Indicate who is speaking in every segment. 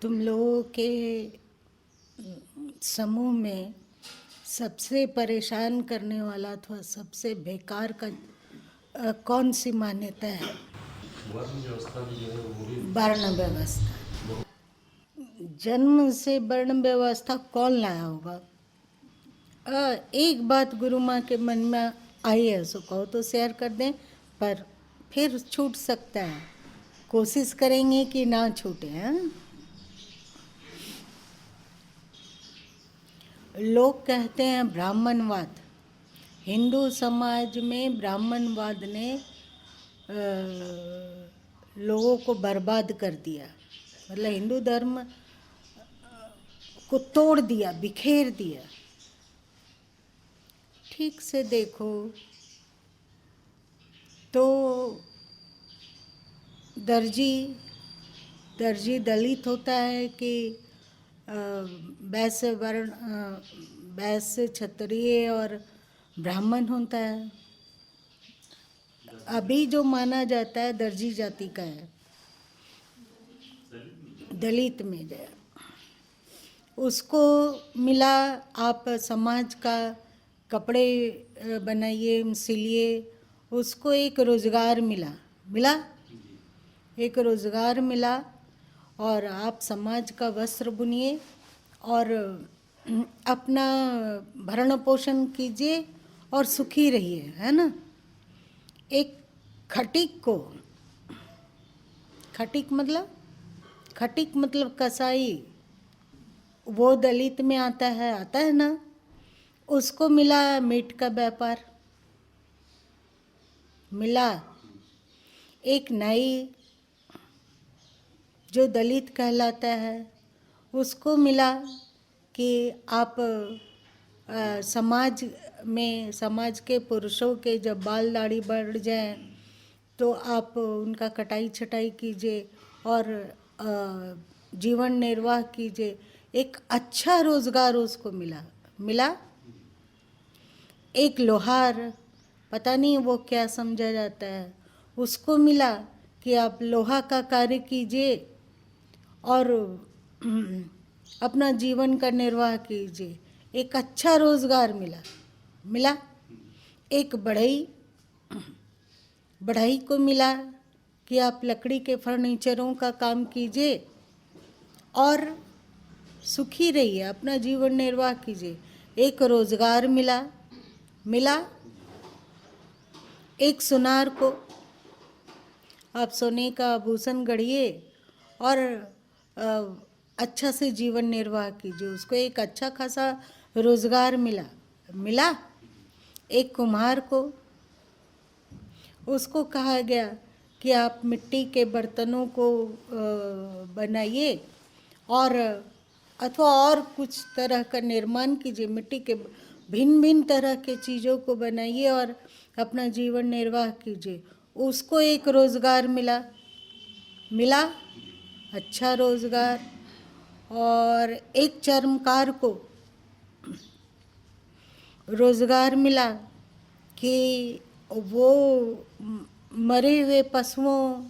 Speaker 1: तुम लोगों के समूह में सबसे परेशान करने वाला अथवा सबसे बेकार का कौन सी मान्यता है?
Speaker 2: वर्ण व्यवस्था भी जो है वो भी
Speaker 1: वर्ण व्यवस्था। जन्म से वर्ण व्यवस्था कौन लाया होगा? एक बात गुरु माँ के मन में आई है, सो कहो तो शेयर कर दें, पर फिर छूट सकता है। कोशिश करेंगे कि ना छूटे। हैं, लोग कहते हैं ब्राह्मणवाद। हिंदू समाज में ब्राह्मणवाद ने लोगों को बर्बाद कर दिया, मतलब हिंदू धर्म को तोड़ दिया, बिखेर दिया। ठीक से देखो तो दर्जी दलित होता है कि वैश्य वर्ण, वैश्य, क्षत्रिय और ब्राह्मण होता है। अभी जो माना जाता है दर्जी जाति का है, दलित में जो उसको मिला आप समाज का कपड़े बनाइए, सिलिए, उसको एक रोज़गार मिला एक रोज़गार मिला, और आप समाज का वस्त्र बुनिए और अपना भरण पोषण कीजिए और सुखी रहिए, है ना। एक खटिक मतलब कसाई, वो दलित में आता है ना। उसको मिला मीट का व्यापार, मिला एक नाई जो दलित कहलाता है, उसको मिला कि आप समाज के पुरुषों के जब बाल दाढ़ी बढ़ जाए तो आप उनका कटाई छटाई कीजिए और जीवन निर्वाह कीजिए। एक अच्छा रोज़गार उसको मिला। एक लोहार, पता नहीं वो क्या समझा जाता है, उसको मिला कि आप लोहा का कार्य कीजिए और अपना जीवन का निर्वाह कीजिए। एक अच्छा रोज़गार मिला। एक बढ़ई को मिला कि आप लकड़ी के फर्नीचरों का काम कीजिए और सुखी रहिए, अपना जीवन निर्वाह कीजिए। एक रोज़गार मिला। एक सुनार को आप सोने का आभूषण गढ़िए और अच्छा से जीवन निर्वाह कीजिए, उसको एक अच्छा खासा रोज़गार मिला। एक कुम्हार को, उसको कहा गया कि आप मिट्टी के बर्तनों को बनाइए और अथवा और कुछ तरह का निर्माण कीजिए, मिट्टी के भिन्न भिन्न तरह के चीज़ों को बनाइए और अपना जीवन निर्वाह कीजिए। उसको एक रोज़गार मिला अच्छा रोज़गार। और एक चर्मकार को रोज़गार मिला कि वो मरे हुए पशुओं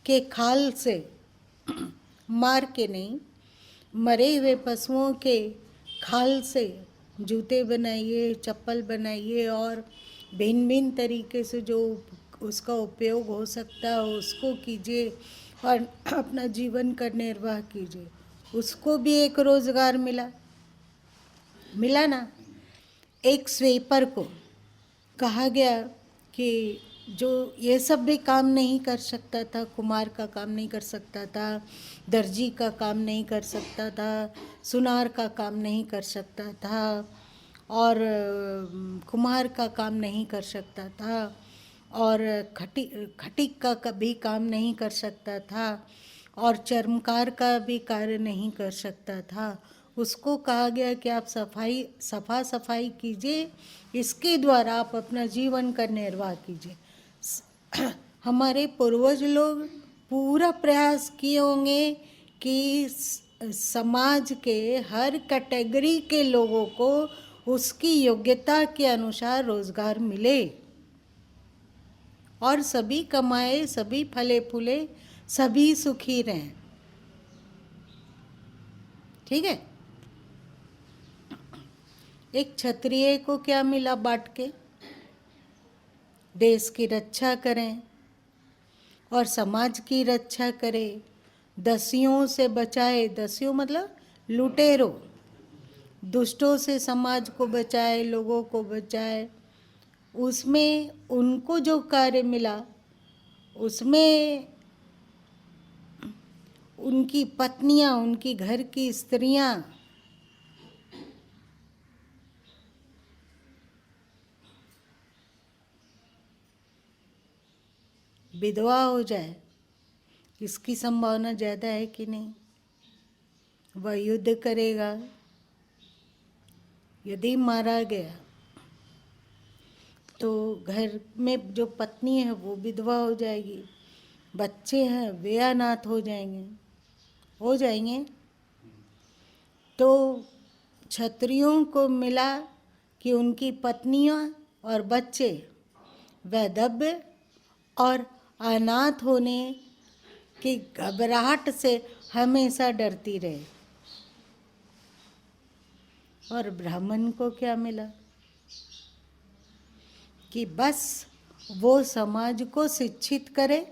Speaker 1: के खाल से, मार के नहीं, मरे हुए पशुओं के खाल से जूते बनाइए, चप्पल बनाइए और भिन्न भिन्न तरीके से जो उसका उपयोग हो सकता है उसको कीजिए और अपना जीवन का निर्वाह कीजिए। उसको भी एक रोज़गार मिला ना। एक स्वीपर को कहा गया कि जो ये सब भी काम नहीं कर सकता था, कुम्हार का काम नहीं कर सकता था, दर्जी का काम नहीं कर सकता था, सुनार का काम नहीं कर सकता था और कुम्हार का काम नहीं कर सकता था और खटिक का कभी काम नहीं कर सकता था और चर्मकार का भी कार्य नहीं कर सकता था। उसको कहा गया कि आप सफाई कीजिए, इसके द्वारा आप अपना जीवन का निर्वाह कीजिए। हमारे पूर्वज लोग पूरा प्रयास किए होंगे कि समाज के हर कैटेगरी के लोगों को उसकी योग्यता के अनुसार रोज़गार मिले और सभी कमाए, सभी फले फूले, सभी सुखी रहें। ठीक है। एक क्षत्रिय को क्या मिला बांट के? देश की रक्षा करें और समाज की रक्षा करें, दस्युओं से बचाए, दस्यु मतलब लुटेरों, दुष्टों से समाज को बचाए, लोगों को बचाए। उसमें उनको जो कार्य मिला, उसमें उनकी पत्नियां, उनकी घर की स्त्रियां विधवा हो जाए, इसकी संभावना ज़्यादा है कि नहीं? वह युद्ध करेगा, यदि मारा गया तो घर में जो पत्नी है वो विधवा हो जाएगी, बच्चे हैं वे अनाथ हो जाएंगे। तो क्षत्रियों को मिला कि उनकी पत्नियां और बच्चे वैधव्य और अनाथ होने की घबराहट से हमेशा डरती रहे। और ब्राह्मण को क्या मिला कि बस वो समाज को शिक्षित करे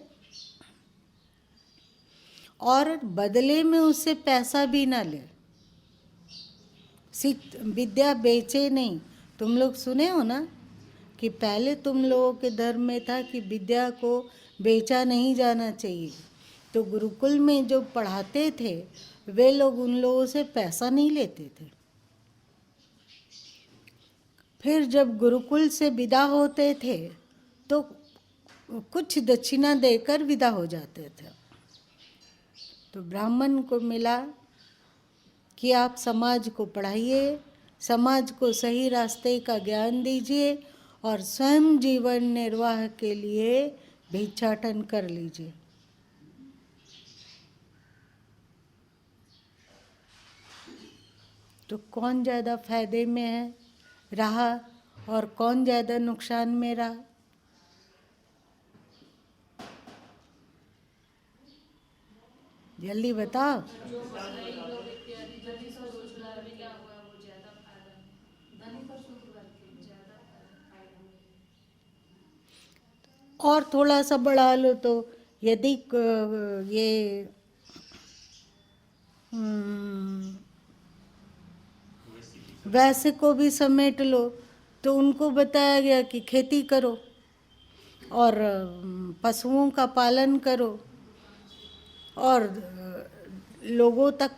Speaker 1: और बदले में उससे पैसा भी ना ले, विद्या बेचे नहीं। तुम लोग सुने हो ना कि पहले तुम लोगों के धर्म में था कि विद्या को बेचा नहीं जाना चाहिए। तो गुरुकुल में जो पढ़ाते थे वे लोग उन लोगों से पैसा नहीं लेते थे। फिर जब गुरुकुल से विदा होते थे तो कुछ दक्षिणा देकर विदा हो जाते थे। तो ब्राह्मण को मिला कि आप समाज को पढ़ाइए, समाज को सही रास्ते का ज्ञान दीजिए और स्वयं जीवन निर्वाह के लिए भिक्षाटन कर लीजिए। तो कौन ज़्यादा फायदे में है रहा और कौन ज़्यादा नुकसान में रहा? जल्दी बताओ। और थोड़ा सा बढ़ा लो तो यदि ये वैसे को भी समेट लो तो उनको बताया गया कि खेती करो और पशुओं का पालन करो और लोगों तक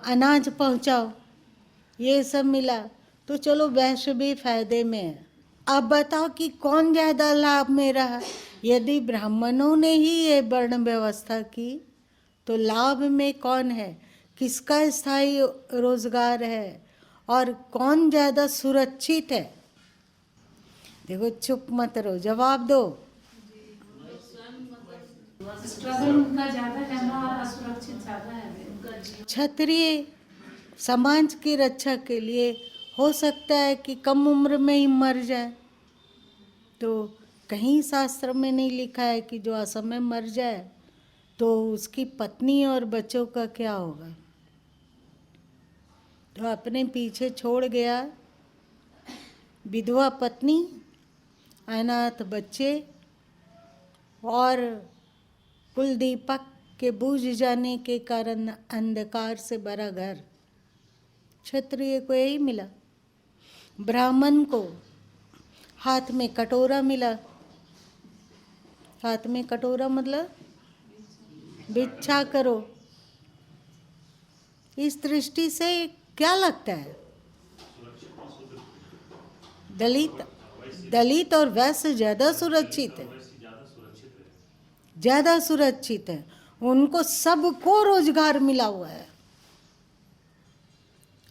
Speaker 1: अनाज पहुंचाओ, ये सब मिला। तो चलो वैश्य भी फायदे में है। अब बताओ कि कौन ज़्यादा लाभ में रहा? यदि ब्राह्मणों ने ही ये वर्ण व्यवस्था की तो लाभ में कौन है? किसका स्थायी रोजगार है और कौन ज़्यादा सुरक्षित है? देखो, चुप मत रहो, जवाब दो।
Speaker 3: स्ट्रगल उनका ज़्यादा है ना और असुरक्षित ज़्यादा है।
Speaker 1: क्षत्रिय समाज की रक्षा के लिए हो सकता है कि कम उम्र में ही मर जाए। तो कहीं शास्त्र में नहीं लिखा है कि जो असमय मर जाए तो उसकी पत्नी और बच्चों का क्या होगा। तो अपने पीछे छोड़ गया विधवा पत्नी, अनाथ बच्चे और कुल दीपक के बुझ जाने के कारण अंधकार से भरा घर। क्षत्रिय को यही मिला। ब्राह्मण को हाथ में कटोरा मिला। हाथ में कटोरा मतलब भिक्षा करो। इस दृष्टि से क्या लगता है? दलित और वैश्य ज़्यादा सुरक्षित है, ज़्यादा सुरक्षित है। उनको सबको रोजगार मिला हुआ है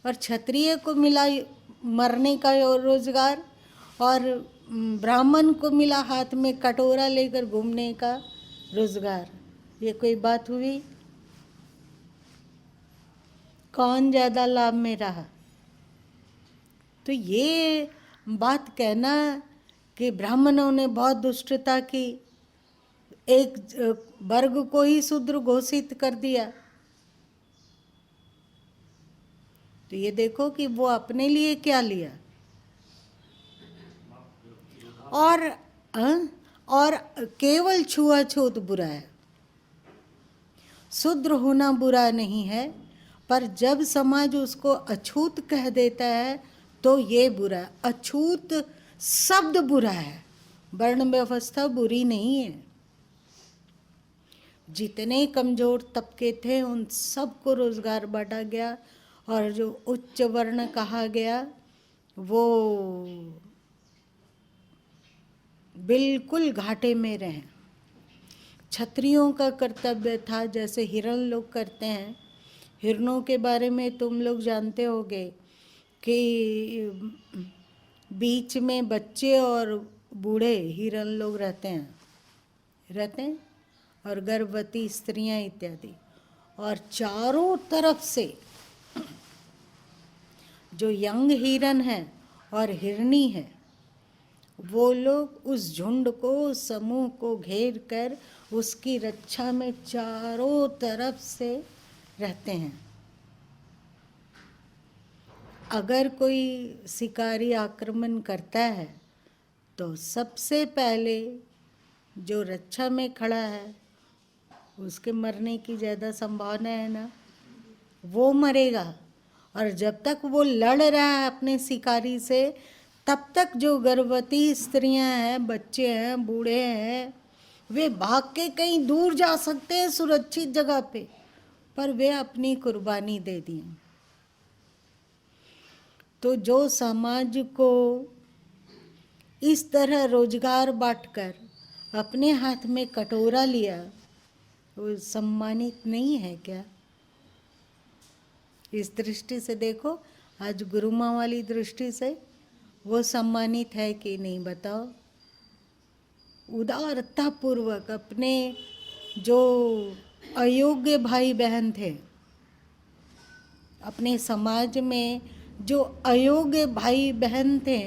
Speaker 1: और क्षत्रिय को मिला मरने का रोजगार और ब्राह्मण को मिला हाथ में कटोरा लेकर घूमने का रोजगार। ये कोई बात हुई? कौन ज़्यादा लाभ में रहा? तो ये बात कहना कि ब्राह्मणों ने बहुत दुष्टता की, एक वर्ग को ही शूद्र घोषित कर दिया। तो ये देखो कि वो अपने लिए क्या लिया। और केवल छुआछूत बुरा है, शूद्र होना बुरा नहीं है, पर जब समाज उसको अछूत कह देता है तो ये बुरा है। अछूत शब्द बुरा है, वर्ण व्यवस्था बुरी नहीं है। जितने कमजोर तबके थे उन सबको रोजगार बांटा गया, और जो उच्च वर्ण कहा गया वो बिल्कुल घाटे में रहे। क्षत्रियों का कर्तव्य था, जैसे हिरण लोग करते हैं। हिरणों के बारे में तुम लोग जानते होगे कि बीच में बच्चे और बूढ़े हिरण लोग रहते हैं, और गर्भवती स्त्रियां इत्यादि। और चारों तरफ से जो यंग हिरण है और हिरणी है, वो लोग उस झुंड को, उस समूह को घेर कर उसकी रक्षा में चारों तरफ से रहते हैं। अगर कोई शिकारी आक्रमण करता है तो सबसे पहले जो रक्षा में खड़ा है उसके मरने की ज़्यादा संभावना है ना, वो मरेगा। और जब तक वो लड़ रहा है अपने शिकारी से, तब तक जो गर्भवती स्त्रियां हैं, बच्चे हैं, बूढ़े हैं, वे भाग के कहीं दूर जा सकते हैं सुरक्षित जगह पे, पर वे अपनी कुर्बानी दे दी। तो जो समाज को इस तरह रोजगार बांटकर अपने हाथ में कटोरा लिया, वो सम्मानित नहीं है क्या? इस दृष्टि से देखो, आज गुरु माँ वाली दृष्टि से वो सम्मानित है कि नहीं, बताओ। उदारता पूर्वक अपने जो अयोग्य भाई बहन थे, अपने समाज में जो अयोग्य भाई बहन थे,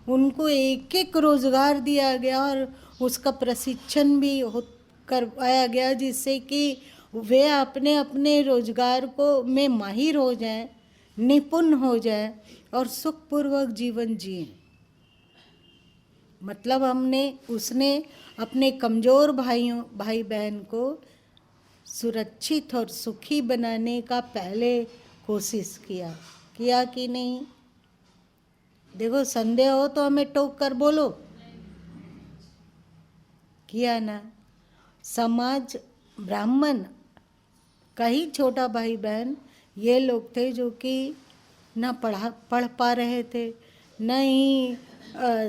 Speaker 1: उनको एक एक रोजगार दिया गया और उसका प्रशिक्षण भी करवाया गया, जिससे कि वे अपने अपने रोजगार को में माहिर हो जाएं, निपुण हो जाएं और सुखपूर्वक जीवन जिएं। मतलब उसने अपने कमज़ोर भाई बहन को सुरक्षित और सुखी बनाने का पहले कोशिश किया कि नहीं? देखो, संदेह हो तो हमें टोक कर बोलो। किया ना? समाज, ब्राह्मण का ही छोटा भाई बहन ये लोग थे जो कि ना पढ़ पा रहे थे, न ही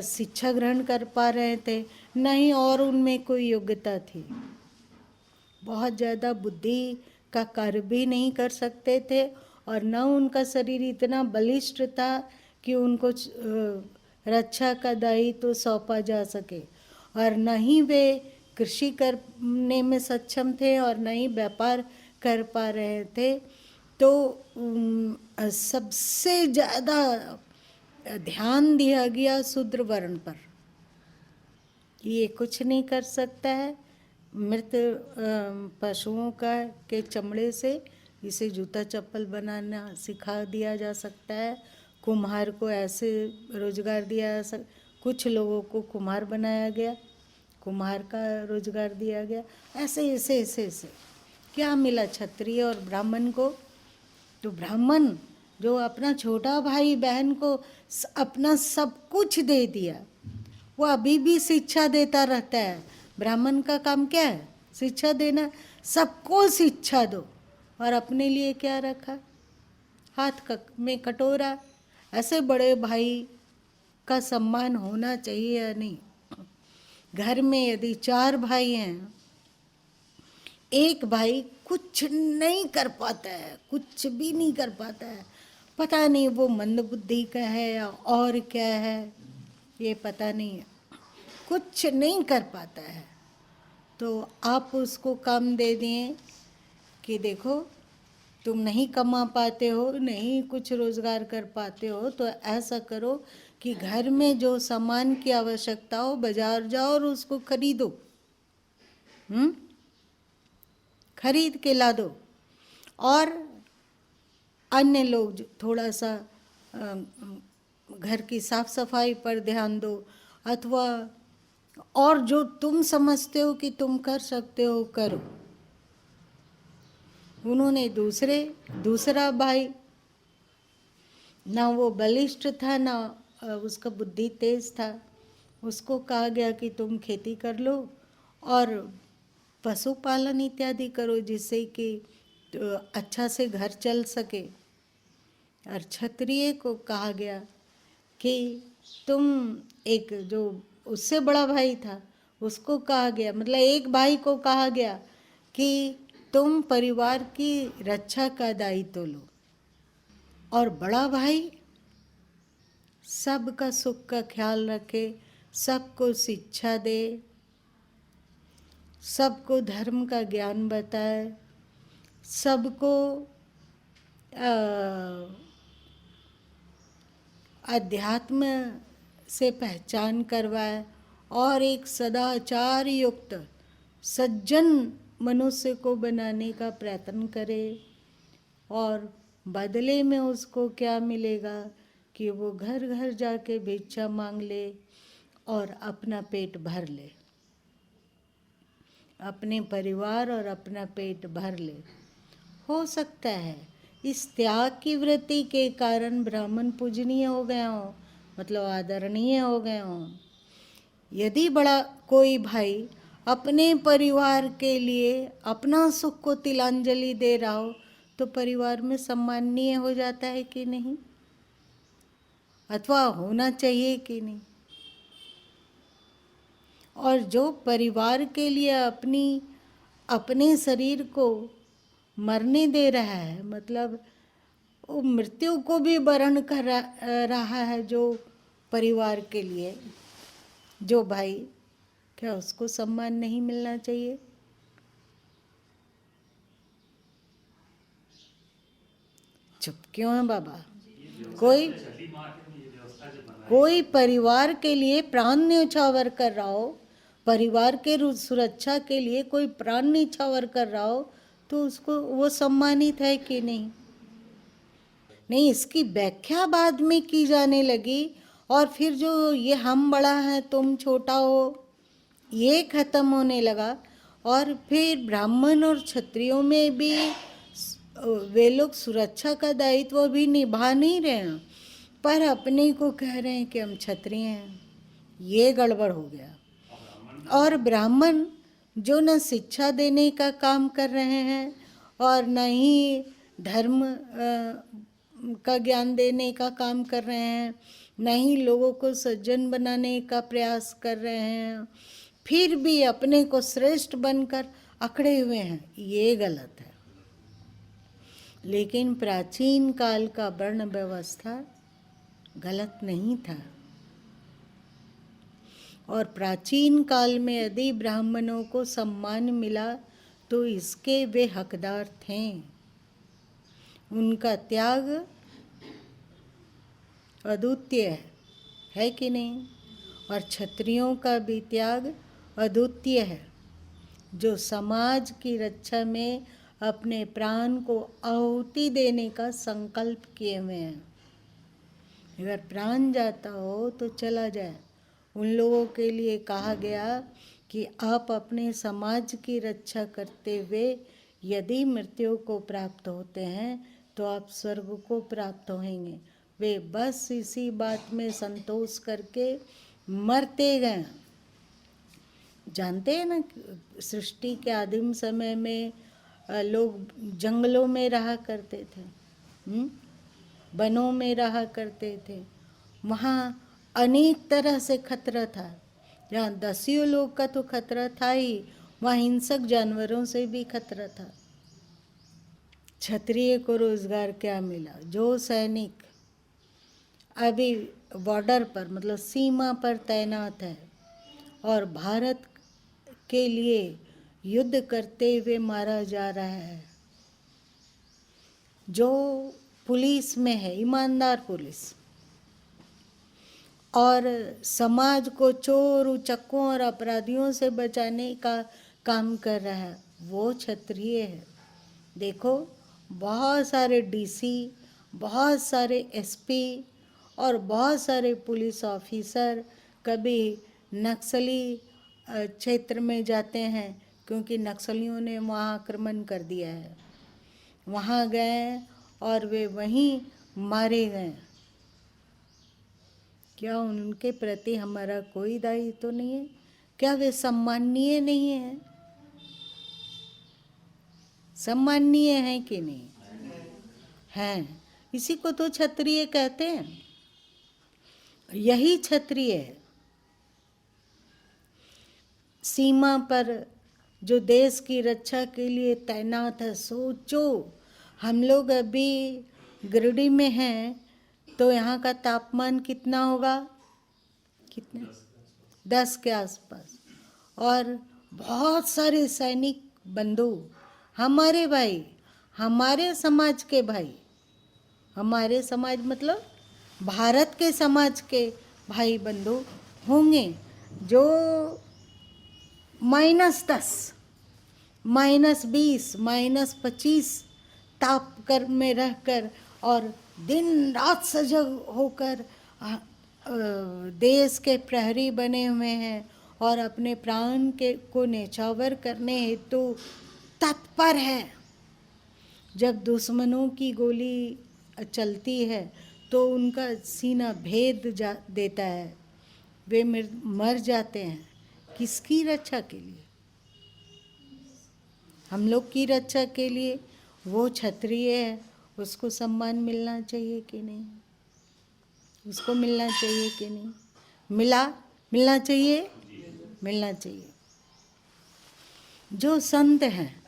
Speaker 1: शिक्षा ग्रहण कर पा रहे थे, न ही और उनमें कोई योग्यता थी। बहुत ज़्यादा बुद्धि का कार्य भी नहीं कर सकते थे, और न उनका शरीर इतना बलिष्ठ था कि उनको रक्षा का दायित्व सौंपा जा सके, और न ही वे कृषि करने में सक्षम थे और न ही व्यापार कर पा रहे थे। तो सबसे ज़्यादा ध्यान दिया गया शूद्र वर्ण पर। ये कुछ नहीं कर सकता है, मृत पशुओं के चमड़े से इसे जूता चप्पल बनाना सिखा दिया जा सकता है। कुम्हार को ऐसे रोजगार दिया जा सकता, कुछ लोगों को कुम्हार बनाया गया, कुम्हार का रोजगार दिया गया। ऐसे क्या मिला क्षत्रिय और ब्राह्मण को? तो ब्राह्मण जो अपना छोटा भाई बहन को अपना सब कुछ दे दिया, वो अभी भी शिक्षा देता रहता है। ब्राह्मण का काम क्या है? शिक्षा देना। सबको शिक्षा दो, और अपने लिए क्या रखा? हाथ में कटोरा। ऐसे बड़े भाई का सम्मान होना चाहिए या नहीं? घर में यदि 4 भाई हैं, एक भाई कुछ नहीं कर पाता है, कुछ भी नहीं कर पाता है, पता नहीं वो मंदबुद्धि का है या और क्या है, ये पता नहीं है, कुछ नहीं कर पाता है, तो आप उसको काम दे दिए कि देखो तुम नहीं कमा पाते हो, नहीं कुछ रोजगार कर पाते हो, तो ऐसा करो कि घर में जो सामान की आवश्यकता हो बाजार जाओ और उसको खरीदो, खरीद के ला दो। और अन्य लोग थोड़ा सा घर की साफ सफाई पर ध्यान दो, अथवा और जो तुम समझते हो कि तुम कर सकते हो करो। उन्होंने दूसरा भाई, ना वो बलिष्ठ था ना उसका बुद्धि तेज था, उसको कहा गया कि तुम खेती कर लो और पशुपालन इत्यादि करो, जिससे कि अच्छा से घर चल सके। और क्षत्रिय को कहा गया कि तुम, एक जो उससे बड़ा भाई था उसको कहा गया, मतलब एक भाई को कहा गया कि तुम परिवार की रक्षा का दायित्व लो, और बड़ा भाई सबका सुख का ख्याल रखे, सबको शिक्षा दे, सबको धर्म का ज्ञान बताए, सबको अध्यात्म से पहचान करवाए, और एक सदाचार युक्त सज्जन मनुष्य को बनाने का प्रयत्न करे। और बदले में उसको क्या मिलेगा कि वो घर घर जाके भिक्षा मांग ले और अपना पेट भर ले, अपने परिवार और अपना पेट भर ले। हो सकता है इस त्याग की वृत्ति के कारण ब्राह्मण पूजनीय हो गए हों, मतलब आदरणीय हो गए हों। यदि बड़ा कोई भाई अपने परिवार के लिए अपना सुख को तिलांजलि दे रहा हो, तो परिवार में सम्माननीय हो जाता है कि नहीं, अथवा होना चाहिए कि नहीं। और जो परिवार के लिए अपने शरीर को मरने दे रहा है, मतलब वो मृत्यु को भी वरण कर रहा है जो परिवार के लिए, जो भाई, क्या उसको सम्मान नहीं मिलना चाहिए? चुप क्यों है बाबा? कोई परिवार के लिए प्राण न्यौछावर कर रहा हो, परिवार के सुरक्षा के लिए कोई प्राण न्यौछावर कर रहा हो, तो उसको वो सम्मानित है कि नहीं? नहीं, इसकी व्याख्या बाद में की जाने लगी, और फिर जो ये हम बड़ा है तुम छोटा हो, ये खत्म होने लगा। और फिर ब्राह्मण और क्षत्रियों में भी वे लोग सुरक्षा का दायित्व भी निभा नहीं रहे हैं, पर अपने को कह रहे हैं कि हम क्षत्रिय हैं। ये गड़बड़ हो गया। और ब्राह्मण जो न शिक्षा देने का काम कर रहे हैं और न ही धर्म का ज्ञान देने का काम कर रहे हैं, न ही लोगों को सज्जन बनाने का प्रयास कर रहे हैं, फिर भी अपने को श्रेष्ठ बनकर अकड़े हुए हैं, ये गलत है। लेकिन प्राचीन काल का वर्ण व्यवस्था गलत नहीं था, और प्राचीन काल में यदि ब्राह्मणों को सम्मान मिला तो इसके वे हकदार थे। उनका त्याग अद्वितीय है कि नहीं? और क्षत्रियों का भी त्याग अद्वितीय है, जो समाज की रक्षा में अपने प्राण को आहुति देने का संकल्प किए हुए हैं। अगर प्राण जाता हो तो चला जाए। उन लोगों के लिए कहा गया कि आप अपने समाज की रक्षा करते हुए यदि मृत्यु को प्राप्त होते हैं तो आप स्वर्ग को प्राप्त होंगे। वे बस इसी बात में संतोष करके मरते गए। जानते हैं ना, सृष्टि के आदिम समय में लोग जंगलों में रहा करते थे, वनों में रहा करते थे। वहाँ अनेक तरह से खतरा था। जहाँ दस्यु लोग का तो खतरा था ही, वहाँ हिंसक जानवरों से भी खतरा था। क्षत्रिय को रोजगार क्या मिला? जो सैनिक अभी बॉर्डर पर, मतलब सीमा पर तैनात है और भारत के लिए युद्ध करते हुए मारा जा रहा है, जो पुलिस में है, ईमानदार पुलिस, और समाज को चोर उचक्कों और अपराधियों से बचाने का काम कर रहा है वो क्षत्रिय है। देखो बहुत सारे डीसी, बहुत सारे एसपी और बहुत सारे पुलिस ऑफिसर कभी नक्सली क्षेत्र में जाते हैं, क्योंकि नक्सलियों ने वहाँ आक्रमण कर दिया है, वहाँ गए और वे वहीं मारे गए। क्या उनके प्रति हमारा कोई दायित्व तो नहीं है? क्या वे सम्माननीय नहीं हैं? सम्माननीय हैं कि नहीं? हैं। इसी को तो क्षत्रिय कहते हैं। यही क्षत्रिय है। सीमा पर जो देश की रक्षा के लिए तैनात है। सोचो, हम लोग अभी गिरिडीह में हैं तो यहाँ का तापमान कितना होगा? कितना? 10 के आसपास। और बहुत सारे सैनिक बंधु, हमारे भाई, हमारे समाज के भाई, हमारे समाज मतलब भारत के समाज के भाई बंधु होंगे जो -10, -20, -25 ताप कर में रहकर और दिन रात सजग होकर देश के प्रहरी बने हुए हैं और अपने प्राण के को न्यौछावर करने हेतु तत्पर है। जब दुश्मनों की गोली चलती है तो उनका सीना भेद देता है, वे मर जाते हैं। किसकी रक्षा के लिए? हम लोग की रक्षा के लिए। वो क्षत्रिय है, उसको सम्मान मिलना चाहिए कि नहीं? उसको मिलना चाहिए कि नहीं? मिलना चाहिए, मिलना चाहिए। जो संत हैं,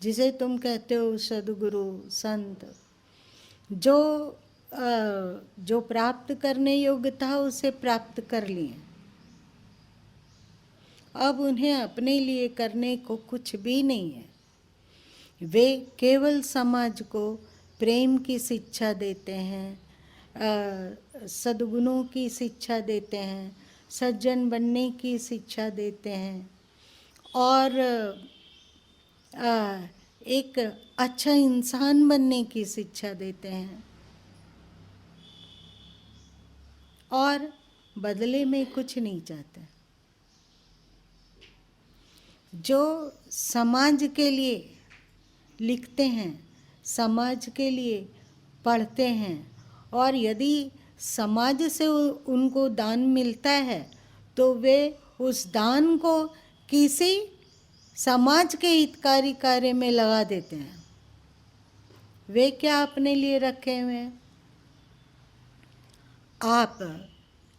Speaker 1: जिसे तुम कहते हो सदगुरु संत, जो प्राप्त करने योग्य था उसे प्राप्त कर लिए, अब उन्हें अपने लिए करने को कुछ भी नहीं है। वे केवल समाज को प्रेम की शिक्षा देते हैं, सद्गुणों की शिक्षा देते हैं, सज्जन बनने की शिक्षा देते हैं और एक अच्छा इंसान बनने की शिक्षा देते हैं और बदले में कुछ नहीं चाहते। जो समाज के लिए लिखते हैं, समाज के लिए पढ़ते हैं और यदि समाज से उनको दान मिलता है तो वे उस दान को किसी समाज के हितकारी कार्य में लगा देते हैं। वे क्या अपने लिए रखे हुए हैं? आप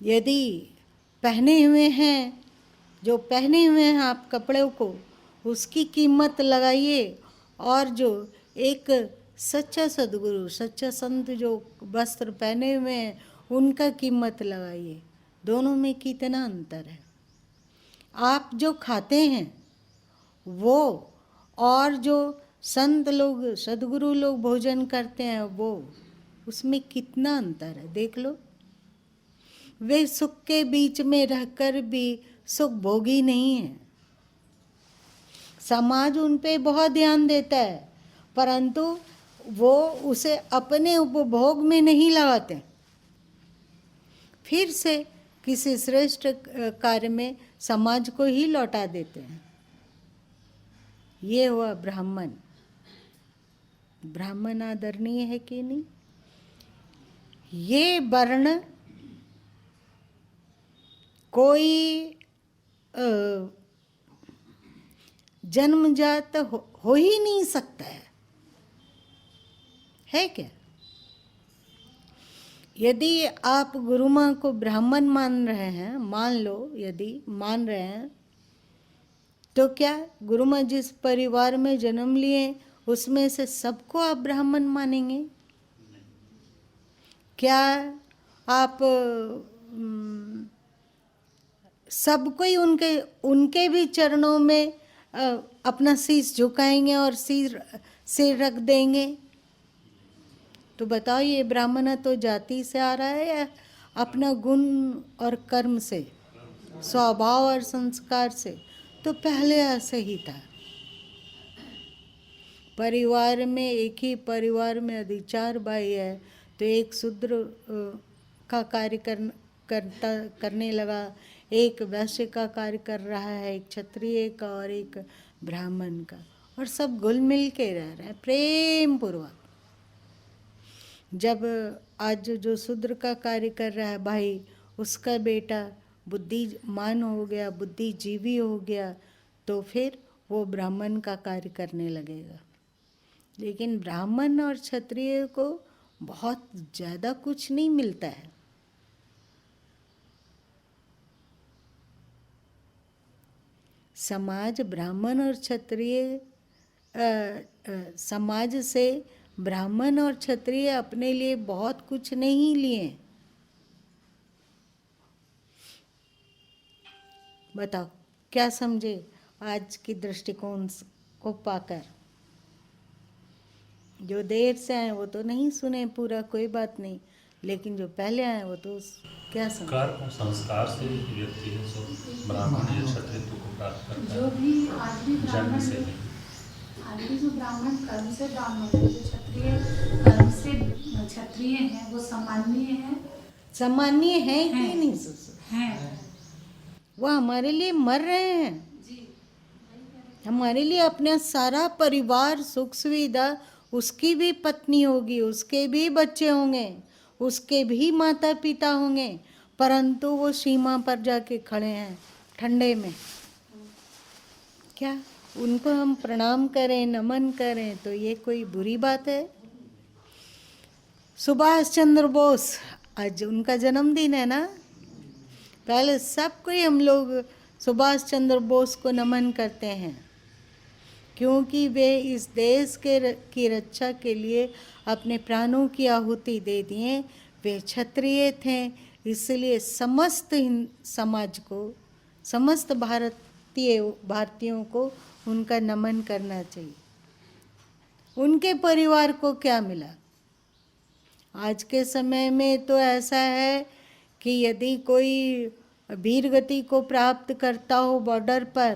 Speaker 1: यदि पहने हुए हैं, जो पहने हुए हैं आप कपड़ों को, उसकी कीमत लगाइए और जो एक सच्चा सद्गुरु, सच्चा संत जो वस्त्र पहने हुए हैं उनका कीमत लगाइए। दोनों में कितना अंतर है। आप जो खाते हैं वो और जो संत लोग, सद्गुरु लोग भोजन करते हैं वो, उसमें कितना अंतर है, देख लो। वे सुख के बीच में रहकर भी सुख भोगी नहीं है। समाज उन पे बहुत ध्यान देता है, परंतु वो उसे अपने उपभोग में नहीं लगाते, फिर से किसी श्रेष्ठ कार्य में समाज को ही लौटा देते हैं। ये हुआ ब्राह्मण। ब्राह्मण आदरणीय है कि नहीं? ये वर्ण कोई जन्मजात हो ही नहीं सकता है क्या? यदि आप गुरु माँ को ब्राह्मण मान रहे हैं, मान लो, यदि मान रहे हैं, तो क्या गुरु माँ जिस परिवार में जन्म लिए उसमें से सबको आप ब्राह्मण मानेंगे? क्या आप सबको ही उनके भी चरणों में अपना शीश झुकाएंगे और सिर रख देंगे? तो बताओ, ये ब्राह्मण तो जाति से आ रहा है या अपना गुण और कर्म से? स्वभाव और संस्कार से, तो पहले ऐसे ही था। परिवार में, एक ही परिवार में यदि 4 भाई है तो एक शूद्र का कार्य करने लगा, एक वैश्य का कार्य कर रहा है, एक क्षत्रिय का और एक ब्राह्मण का, और सब घुल मिल के रह रहे हैं प्रेम पूर्वक। जब आज जो शूद्र का कार्य कर रहा है भाई, उसका बेटा बुद्धिमान हो गया, बुद्धिजीवी हो गया, तो फिर वो ब्राह्मण का कार्य करने लगेगा। लेकिन ब्राह्मण और क्षत्रिय को बहुत ज़्यादा कुछ नहीं मिलता है। समाज ब्राह्मण और क्षत्रिय समाज से ब्राह्मण और क्षत्रिय अपने लिए बहुत कुछ नहीं लिए। बताओ क्या समझे आज की दृष्टिकोण को पाकर? जो देर से आए वो तो नहीं सुने पूरा, कोई बात नहीं, लेकिन जो पहले आए वो तो क्या समझे?
Speaker 2: संस्कार से व्यक्ति है सो ब्राह्मण या क्षत्रिय को प्राप्त करता है।
Speaker 3: जो भी आदमी
Speaker 2: जन्म
Speaker 3: ब्राह्मण
Speaker 2: से
Speaker 3: है, आदमी जो ब्राह्मण कर्म से ब्राह्मण है, जो क्षत्रिय कर्म से क्षत्रिय है, वो सामान्य है।
Speaker 1: सामान्य है कि नहीं?
Speaker 3: हैं।
Speaker 1: वो हमारे लिए मर रहे हैं, हमारे लिए अपना सारा परिवार सुख सुविधा, उसकी भी पत्नी होगी, उसके भी बच्चे होंगे, उसके भी माता पिता होंगे, परंतु वो सीमा पर जाके खड़े हैं ठंडे में। क्या उनको हम प्रणाम करें, नमन करें तो ये कोई बुरी बात है? सुभाष चंद्र बोस, आज उनका जन्मदिन है ना। पहले सब कोई हम लोग सुभाष चंद्र बोस को नमन करते हैं, क्योंकि वे इस देश की रक्षा के लिए अपने प्राणों की आहुति दे दिए। वे क्षत्रिय थे, इसलिए समस्त समाज को, समस्त भारतीयों को उनका नमन करना चाहिए। उनके परिवार को क्या मिला? आज के समय में तो ऐसा है कि यदि कोई वीर गति को प्राप्त करता हो बॉर्डर पर,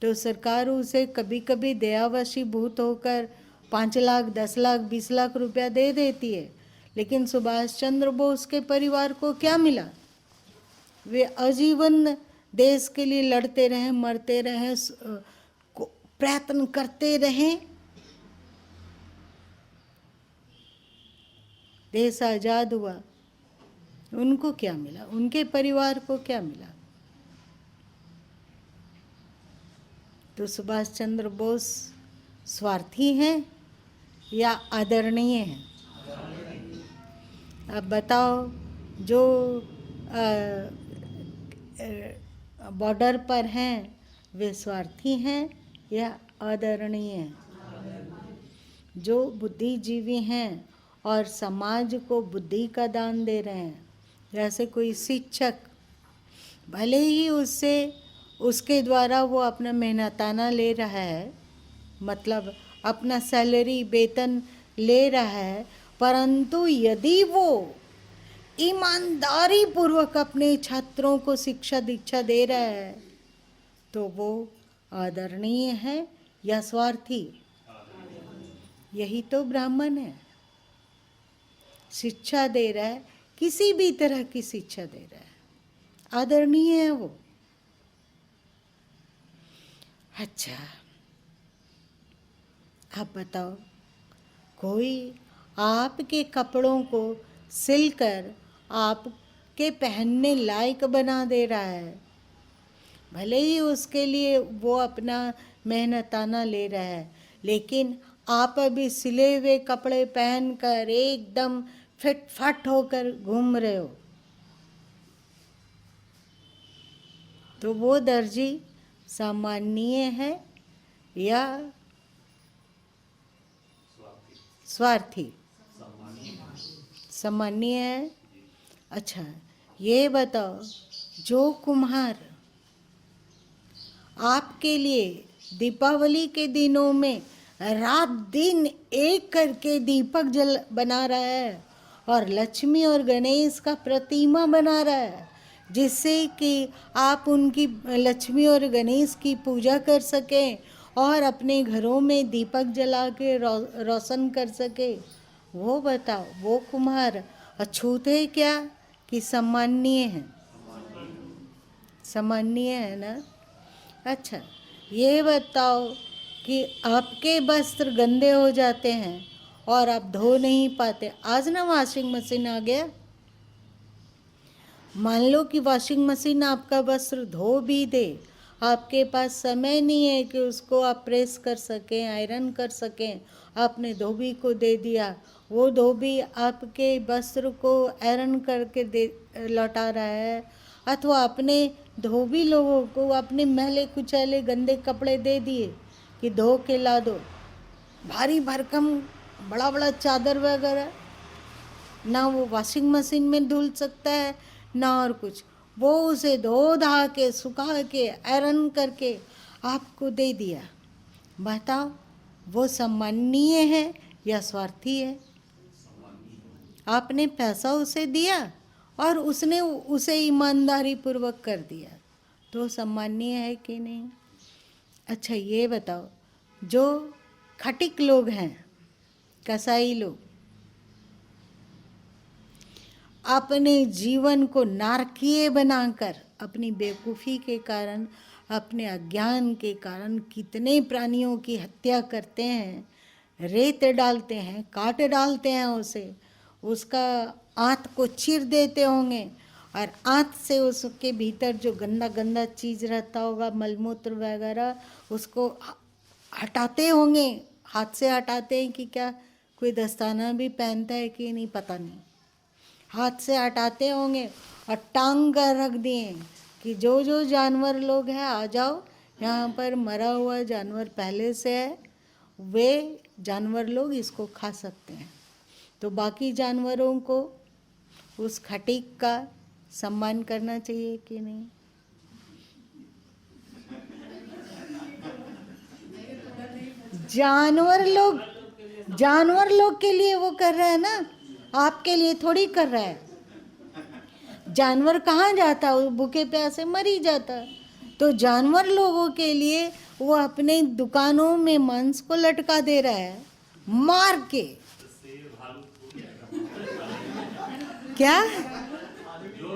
Speaker 1: तो सरकार उसे कभी कभी दयावशीभूत होकर 5 लाख, 10 लाख, 20 लाख रुपया दे देती है। लेकिन सुभाष चंद्र बोस के परिवार को क्या मिला? वे आजीवन देश के लिए लड़ते रहे, मरते रहे, प्रयत्न करते रहे। देश आज़ाद हुआ, उनको क्या मिला? उनके परिवार को क्या मिला? तो सुभाष चंद्र बोस स्वार्थी हैं या आदरणीय हैं? अब बताओ, जो बॉर्डर पर हैं वे स्वार्थी हैं या आदरणीय हैं? जो बुद्धिजीवी हैं और समाज को बुद्धि का दान दे रहे हैं, जैसे कोई शिक्षक, भले ही उसके द्वारा वो अपना मेहनताना ले रहा है, मतलब अपना सैलरी, वेतन ले रहा है, परंतु यदि वो ईमानदारी पूर्वक अपने छात्रों को शिक्षा दीक्षा दे रहा है, तो वो आदरणीय है या स्वार्थी? यही तो ब्राह्मण है। शिक्षा दे रहा है, किसी भी तरह की शिक्षा दे रहा है, आदरणीय है वो। अच्छा, आप बताओ, कोई आपके कपड़ों को सिलकर आपके पहनने लायक बना दे रहा है, भले ही उसके लिए वो अपना मेहनताना ले रहा है, लेकिन आप अभी सिले हुए कपड़े पहनकर एकदम फिट फाट होकर घूम रहे हो, तो वो दर्जी सामान्य है या स्वार्थी? सामान्य है। अच्छा, ये बताओ, जो कुम्हार आपके लिए दीपावली के दिनों में रात दिन एक करके दीपक बना रहा है और लक्ष्मी और गणेश का प्रतिमा बना रहा है, जिससे कि आप उनकी लक्ष्मी और गणेश की पूजा कर सकें और अपने घरों में दीपक जला के रोशन कर सके। वो बताओ, वो कुम्हार अछूत है क्या कि सम्माननीय है? सम्माननीय है ना। अच्छा, ये बताओ कि आपके वस्त्र गंदे हो जाते हैं और आप धो नहीं पाते। आज ना वॉशिंग मशीन आ गया, मान लो कि वॉशिंग मशीन आपका वस्त्र धो भी दे, आपके पास समय नहीं है कि उसको आप प्रेस कर सकें, आयरन कर सकें, आपने धोबी को दे दिया, वो धोबी आपके वस्त्र को आयरन करके दे लौटा रहा है, अथवा अपने धोबी लोगों को अपने मैले कुचैले गंदे कपड़े दे दिए कि धो के ला दो। भारी भरकम बड़ा बड़ा चादर वगैरह, ना वो वॉशिंग मशीन में धुल सकता है ना और कुछ, वो उसे धो धा के सुखा के आयरन करके आपको दे दिया। बताओ, वो सम्माननीय है या स्वार्थी है? आपने पैसा उसे दिया और उसने उसे ईमानदारी पूर्वक कर दिया, तो सम्माननीय है कि नहीं? अच्छा, ये बताओ, जो खटिक लोग हैं, कसाई लोग, अपने जीवन को नारकीय बनाकर अपनी बेवकूफ़ी के कारण, अपने अज्ञान के कारण कितने प्राणियों की हत्या करते हैं, रेत डालते हैं, काट डालते हैं उसे, उसका आंत को चीर देते होंगे और आंत से उसके भीतर जो गंदा गंदा चीज़ रहता होगा, मलमूत्र वगैरह, उसको हटाते होंगे, हाथ से हटाते हैं कि क्या कोई दस्ताना भी पहनता है कि नहीं पता नहीं, हाथ से हटाते होंगे और टांग कर रख दिए कि जो जो जानवर लोग हैं आ जाओ, यहाँ पर मरा हुआ जानवर पहले से है, वे जानवर लोग इसको खा सकते हैं। तो बाकी जानवरों को उस खटीक का सम्मान करना चाहिए कि नहीं? जानवर लोग के लिए वो कर रहा है ना, आपके लिए थोड़ी कर रहा है। जानवर कहाँ जाता है? वो भूखे प्यासे मर ही जाता है। तो जानवर लोगों के लिए वो अपने दुकानों में मांस को लटका दे रहा है मार के। क्या
Speaker 2: जो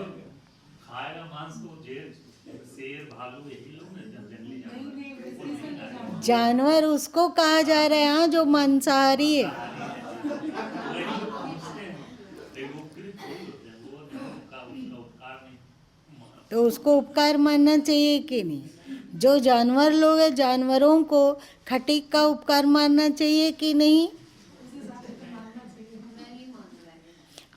Speaker 2: खाएगा मांस को, शेर भालू यही लोग हैं, जंगली जानवर।
Speaker 1: जानवर उसको कहा जा रहा है हाँ, जो मांसाहारी है। तो उसको उपकार मानना चाहिए कि नहीं? जो जानवर लोग हैं, जानवरों को खटीक का उपकार मानना चाहिए कि नहीं?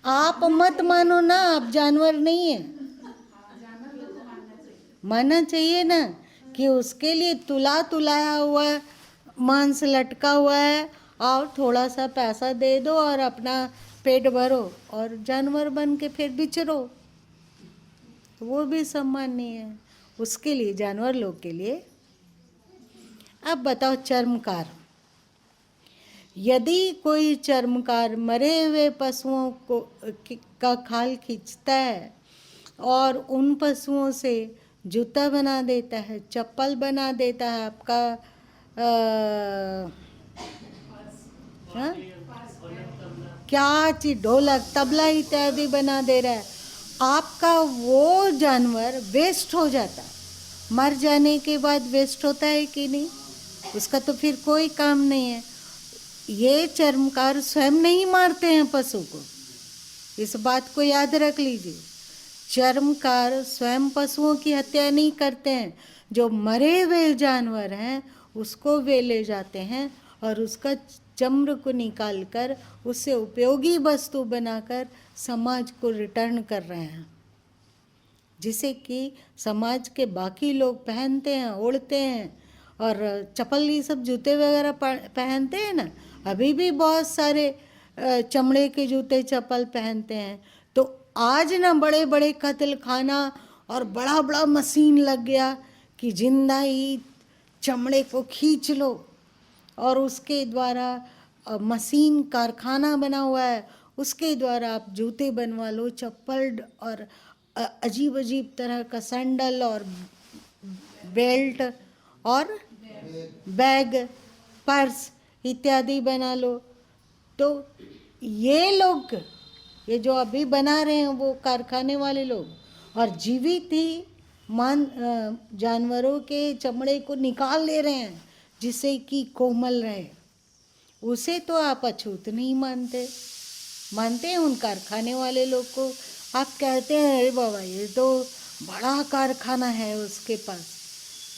Speaker 1: आप मत मानो ना, आप जानवर नहीं है। मानना चाहिए ना कि उसके लिए तुला तुलाया हुआ मांस लटका हुआ है और थोड़ा सा पैसा दे दो और अपना पेट भरो और जानवर बन के फिर बिचरो, वो भी सम्माननीय है उसके लिए, जानवर लोग के लिए। अब बताओ, चर्मकार, यदि कोई चर्मकार मरे हुए पशुओं को का खाल खींचता है और उन पशुओं से जूता बना देता है, चप्पल बना देता है, आपका हाँ क्या चीज, ढोलक तबला इत्यादि बना दे रहा है, आपका वो जानवर वेस्ट हो जाता है। मर जाने के बाद वेस्ट होता है कि नहीं? उसका तो फिर कोई काम नहीं है। ये चर्मकार स्वयं नहीं मारते हैं पशु को, इस बात को याद रख लीजिए। चर्मकार स्वयं पशुओं की हत्या नहीं करते हैं, जो मरे हुए जानवर हैं उसको वे ले जाते हैं और उसका चमड़ को निकालकर उससे उपयोगी वस्तु बनाकर समाज को रिटर्न कर रहे हैं, जिसे कि समाज के बाकी लोग पहनते हैं, ओढ़ते हैं। और चप्पल, ये सब जूते वगैरह पहनते हैं ना, अभी भी बहुत सारे चमड़े के जूते चप्पल पहनते हैं। तो आज ना बड़े बड़े कत्ल खाना और बड़ा बड़ा मशीन लग गया कि जिंदा ही चमड़े को खींच लो और उसके द्वारा मशीन कारखाना बना हुआ है, उसके द्वारा आप जूते बनवा लो, चप्पल और अजीब अजीब तरह का सैंडल और बेल्ट और बैग, पर्स इत्यादि बना लो। तो ये लोग, ये जो अभी बना रहे हैं वो कारखाने वाले लोग, और जीवित ही जानवरों के चमड़े को निकाल ले रहे हैं जिससे कि कोमल रहे। उसे तो आप अछूत नहीं मानते हैं उन कारखाने वाले लोग को। आप कहते हैं अरे बाबा ये तो बड़ा कारखाना है उसके पास,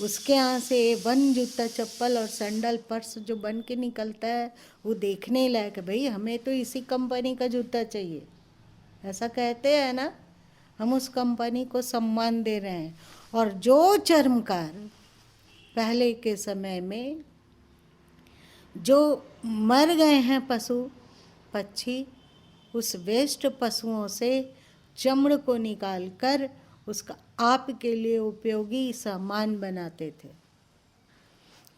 Speaker 1: उसके यहाँ से वन जूता चप्पल और सैंडल पर्स जो बन के निकलता है वो देखने लायक है। भाई हमें तो इसी कंपनी का जूता चाहिए, ऐसा कहते हैं ना। हम उस कंपनी को सम्मान दे रहे हैं। और जो चर्मकार पहले के समय में जो मर गए हैं पशु पक्षी, उस वेस्ट पशुओं से चमड़ को निकालकर उसका आपके लिए उपयोगी सामान बनाते थे।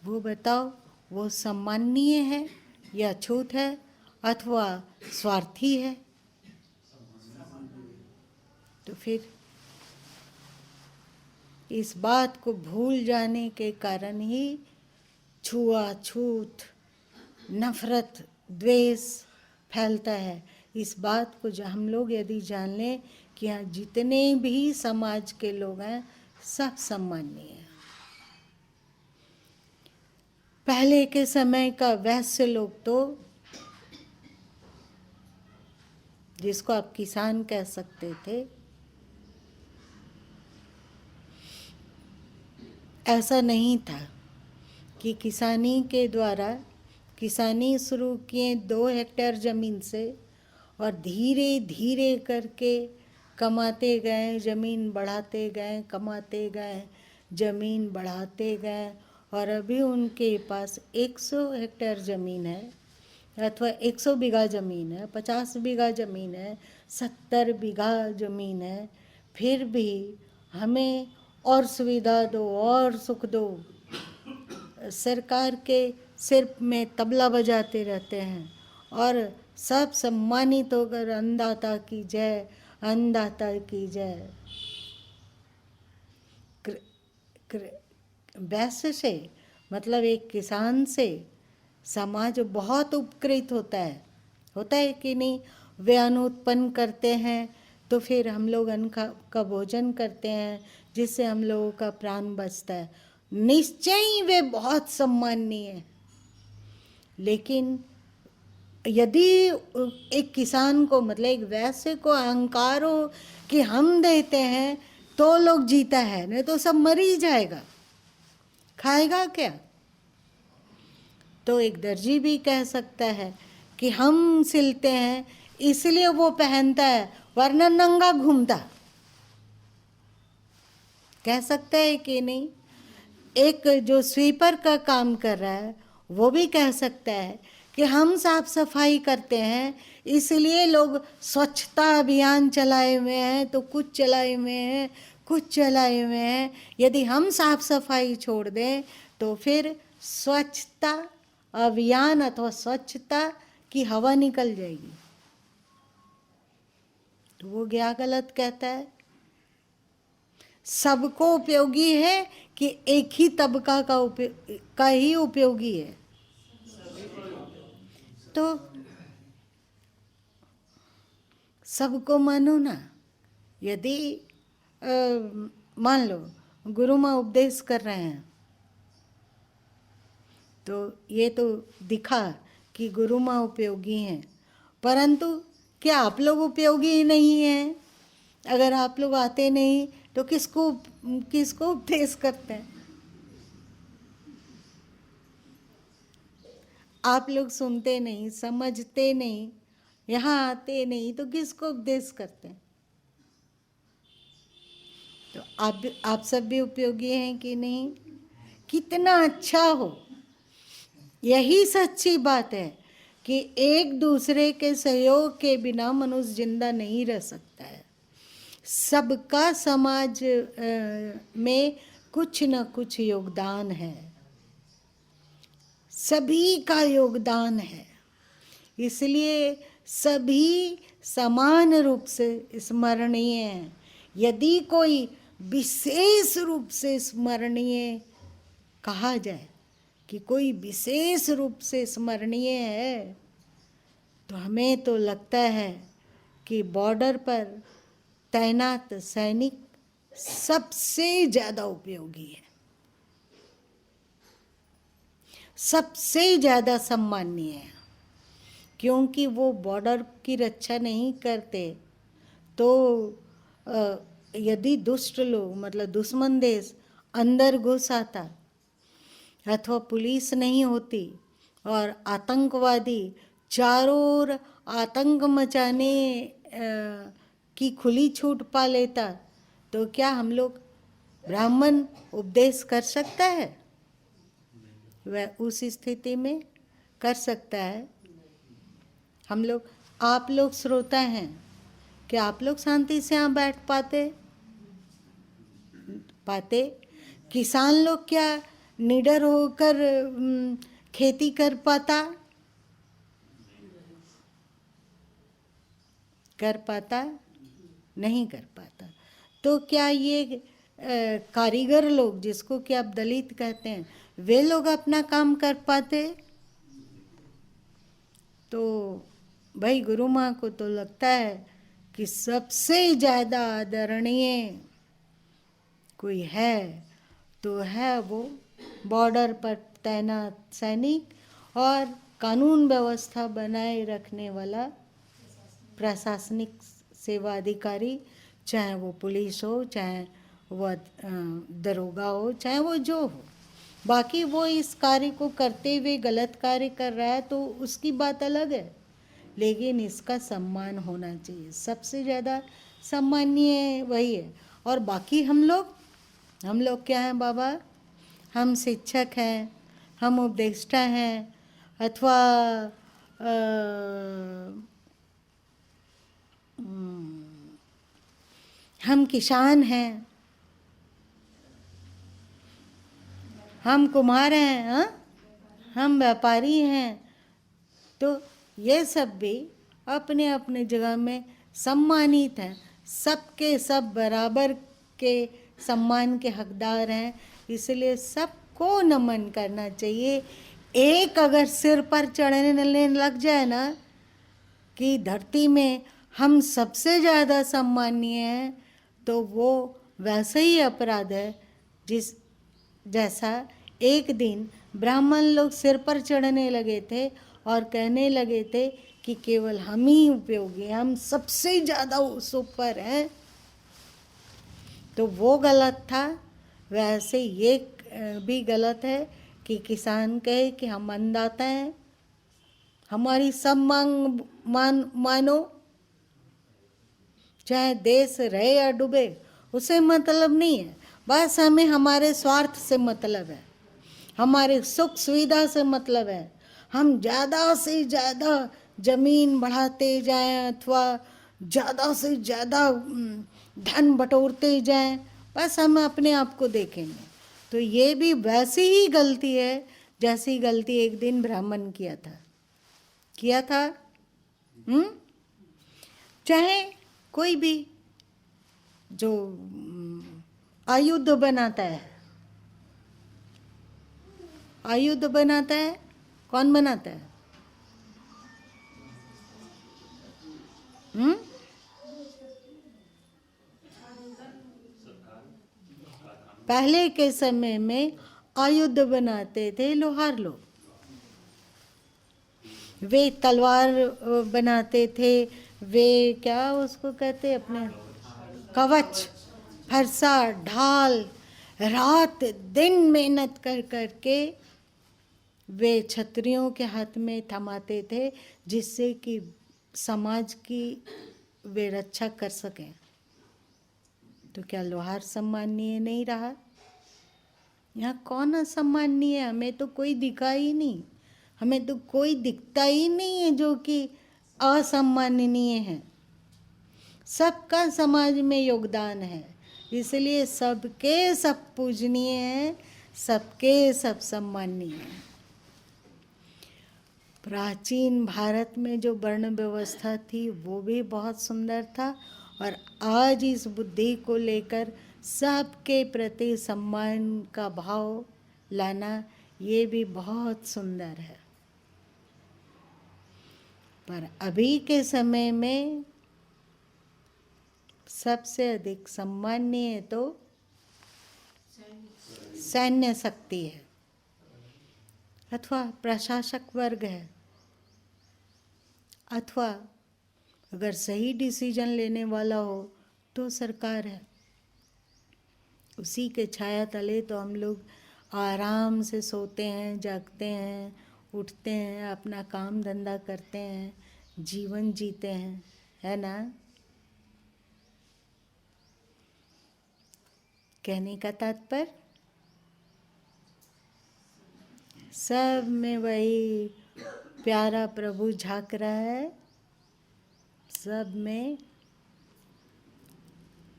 Speaker 1: वो बताओ, वो सम्माननीय है या अछूत है अथवा स्वार्थी है? तो फिर इस बात को भूल जाने के कारण ही छुआछूत, नफरत, द्वेष फैलता है। इस बात को जो हम लोग यदि जान लें कि यहाँ जितने भी समाज के लोग हैं सब सम्माननीय हैं। पहले के समय का वैश्य लोग तो, जिसको आप किसान कह सकते थे, ऐसा नहीं था कि किसानी के द्वारा किसानी शुरू किए 2 हेक्टेयर ज़मीन से और धीरे धीरे करके कमाते गए, ज़मीन बढ़ाते गए, कमाते गए, ज़मीन बढ़ाते गए, और अभी उनके पास 100 हेक्टेयर ज़मीन है अथवा 100 बीघा ज़मीन है, 50 बीघा ज़मीन है, 70 बीघा ज़मीन है। फिर भी हमें और सुविधा दो और सुख दो, सरकार के सिर में तबला बजाते रहते हैं और सब सम्मानित होकर अन्नदाता की जय, अन्नदाता की जय। वैश्य से मतलब एक किसान से समाज बहुत उपकृत होता है कि नहीं? वे अन्न उत्पन्न करते हैं तो फिर हम लोग अन्न का भोजन करते हैं जिससे हम लोगों का प्राण बचता है। निश्चय ही वे बहुत सम्माननीय है। लेकिन यदि एक किसान को मतलब एक वैश्य को अहंकार हो कि हम देते हैं तो लोग जीता है, नहीं तो सब मर ही जाएगा, खाएगा क्या? तो एक दर्जी भी कह सकता है कि हम सिलते हैं इसलिए वो पहनता है वरना नंगा घूमता, कह सकता है कि नहीं? एक जो स्वीपर का काम कर रहा है वो भी कह सकता है कि हम साफ सफाई करते हैं इसलिए लोग स्वच्छता अभियान चलाए हुए हैं, तो कुछ चलाए हुए हैं, कुछ चलाए हुए हैं। यदि हम साफ सफाई छोड़ दें तो फिर स्वच्छता अभियान अथवा स्वच्छता की हवा निकल जाएगी। तो वो क्या गलत कहता है? सबको उपयोगी है कि एक ही तबका का ही उपयोगी है? तो सबको मानो ना। यदि मान लो गुरु माँ उपदेश कर रहे हैं तो ये तो दिखा कि गुरु माँ उपयोगी हैं, परंतु क्या आप लोग उपयोगी ही नहीं हैं? अगर आप लोग आते नहीं तो किसको उपदेश करते हैं? आप लोग सुनते नहीं, समझते नहीं, यहाँ आते नहीं तो किसको उपदेश करते हैं? तो आप सब भी उपयोगी हैं कि नहीं? कितना अच्छा हो। यही सच्ची बात है कि एक दूसरे के सहयोग के बिना मनुष्य जिंदा नहीं रह सकता है। सबका समाज में कुछ न कुछ योगदान है, सभी का योगदान है, इसलिए सभी समान रूप से स्मरणीय हैं यदि कोई विशेष रूप से स्मरणीय कहा जाए कि कोई विशेष रूप से स्मरणीय है, तो हमें तो लगता है कि बॉर्डर पर तैनात सैनिक सबसे ज़्यादा उपयोगी है, सबसे ज़्यादा सम्माननीय है। क्योंकि वो बॉर्डर की रक्षा नहीं करते तो यदि दुष्ट लोग मतलब दुश्मन देश अंदर घुस आता अथवा पुलिस नहीं होती और आतंकवादी चारों ओर आतंक मचाने की खुली छूट पा लेता, तो क्या हम लोग ब्राह्मण उपदेश कर सकता है? वह उस स्थिति में कर सकता है? हम लोग, आप लोग श्रोता हैं, क्या आप लोग शांति से यहाँ बैठ पाते? किसान लोग क्या निडर होकर खेती कर पाता? कर पाता? नहीं कर पाता। तो क्या ये कारीगर लोग, जिसको कि आप दलित कहते हैं, वे लोग अपना काम कर पाते? तो भाई गुरु माँ को तो लगता है कि सबसे ज़्यादा आदरणीय कोई है तो है वो बॉर्डर पर तैनात सैनिक और कानून व्यवस्था बनाए रखने वाला प्रशासनिक सेवा अधिकारी, चाहे वो पुलिस हो, चाहे वह दरोगा हो, चाहे वो जो हो। बाकी वो इस कार्य को करते हुए गलत कार्य कर रहा है तो उसकी बात अलग है, लेकिन इसका सम्मान होना चाहिए। सबसे ज़्यादा सम्माननीय वही है। और बाकी हम लोग क्या हैं बाबा? हम शिक्षक हैं, हम उपदेष्टा हैं, अथवा हम किसान हैं, हम कुम्हार हैं, हाँ? हम व्यापारी हैं। तो ये सब भी अपने अपने जगह में सम्मानित हैं, सबके सब बराबर के सम्मान के हकदार हैं, इसलिए सबको नमन करना चाहिए। एक अगर सिर पर चढ़ने लग जाए ना कि धरती में हम सबसे ज़्यादा सम्माननीय हैं, तो वो वैसा ही अपराध है जैसा एक दिन ब्राह्मण लोग सिर पर चढ़ने लगे थे और कहने लगे थे कि केवल हम ही उपयोगी, हम सबसे ज़्यादा उस ऊपर हैं, तो वो गलत था। वैसे ये भी गलत है कि किसान कहे कि हम अन्नदाता हैं, हमारी सब मांग मानो, चाहे देश रहे या डूबे, उसे मतलब नहीं है। बस हमें हमारे स्वार्थ से मतलब है, हमारे सुख सुविधा से मतलब है। हम ज़्यादा से ज़्यादा जमीन बढ़ाते जाएं अथवा ज़्यादा से ज़्यादा धन बटोरते जाएं, बस हम अपने आप को देखेंगे। तो ये भी वैसी ही गलती है जैसी गलती एक दिन ब्राह्मण किया था। चाहे कोई भी जो आयुध बनाता है, कौन बनाता है? पहले के समय में आयुध बनाते थे लोहार लोग, वे तलवार बनाते थे, वे क्या उसको कहते अपने कवच, फरसा, ढाल, रात दिन मेहनत कर करके वे क्षत्रियों के हाथ में थमाते थे, जिससे कि समाज की वे रक्षा कर सकें। तो क्या लोहार सम्माननीय नहीं रहा? यहाँ कौन असम्माननीय है? हमें तो कोई दिखा ही नहीं, हमें तो कोई दिखता ही नहीं है जो कि असम्माननीय है। सबका समाज में योगदान है, इसलिए सबके सब पूजनीय हैं, सबके सब सम्माननीय हैं। प्राचीन भारत में जो वर्ण व्यवस्था थी वो भी बहुत सुंदर था, और आज इस बुद्धि को लेकर सबके प्रति सम्मान का भाव लाना, ये भी बहुत सुंदर है। पर अभी के समय में सबसे अधिक सम्मानीय तो सैन्य शक्ति है अथवा प्रशासक वर्ग है, अथवा अगर सही डिसीजन लेने वाला हो तो सरकार है। उसी के छाया तले तो हम लोग आराम से सोते हैं, जागते हैं, उठते हैं, अपना काम धंधा करते हैं, जीवन जीते हैं, है ना। कहने का तात्पर्य सब में वही प्यारा प्रभु झांक रहा है, सब में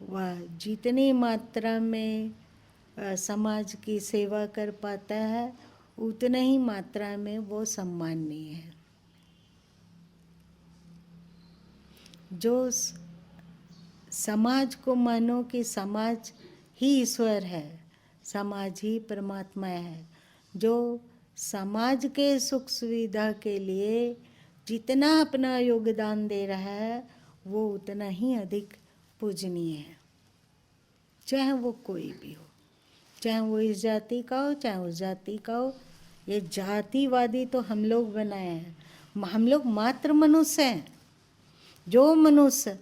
Speaker 1: वह जितनी मात्रा में समाज की सेवा कर पाता है उतने ही मात्रा में वो सम्माननीय है। जो समाज को मानो कि समाज ही ईश्वर है, समाज ही परमात्मा है, जो समाज के सुख सुविधा के लिए जितना अपना योगदान दे रहा है वो उतना ही अधिक पूजनीय है, चाहे वो कोई भी हो, चाहे वो इस जाति का हो, चाहे उस जाति का हो। ये जातिवादी तो हम लोग बनाए हैं, हम लोग मात्र मनुष्य हैं। जो मनुष्य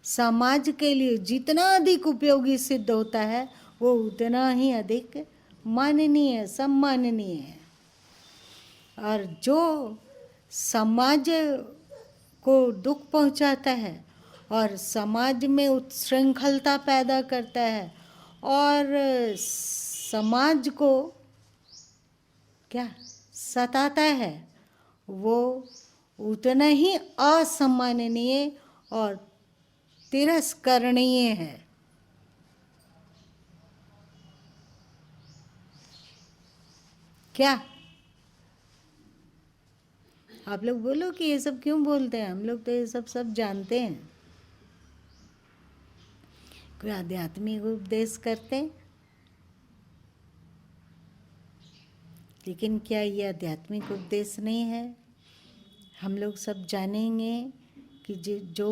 Speaker 1: समाज के लिए जितना अधिक उपयोगी सिद्ध होता है वो उतना ही अधिक माननीय, सम्माननीय है। और जो समाज को दुख पहुंचाता है और समाज में उच्छृंखलता पैदा करता है और समाज को क्या सताता है, वो उतना ही असम्माननीय और तिरस्करणीय है। क्या आप लोग बोलो कि ये सब क्यों बोलते हैं? हम लोग तो ये सब जानते हैं। कोई आध्यात्मिक उपदेश करते हैं, लेकिन क्या ये आध्यात्मिक उपदेश नहीं है? हम लोग सब जानेंगे कि जो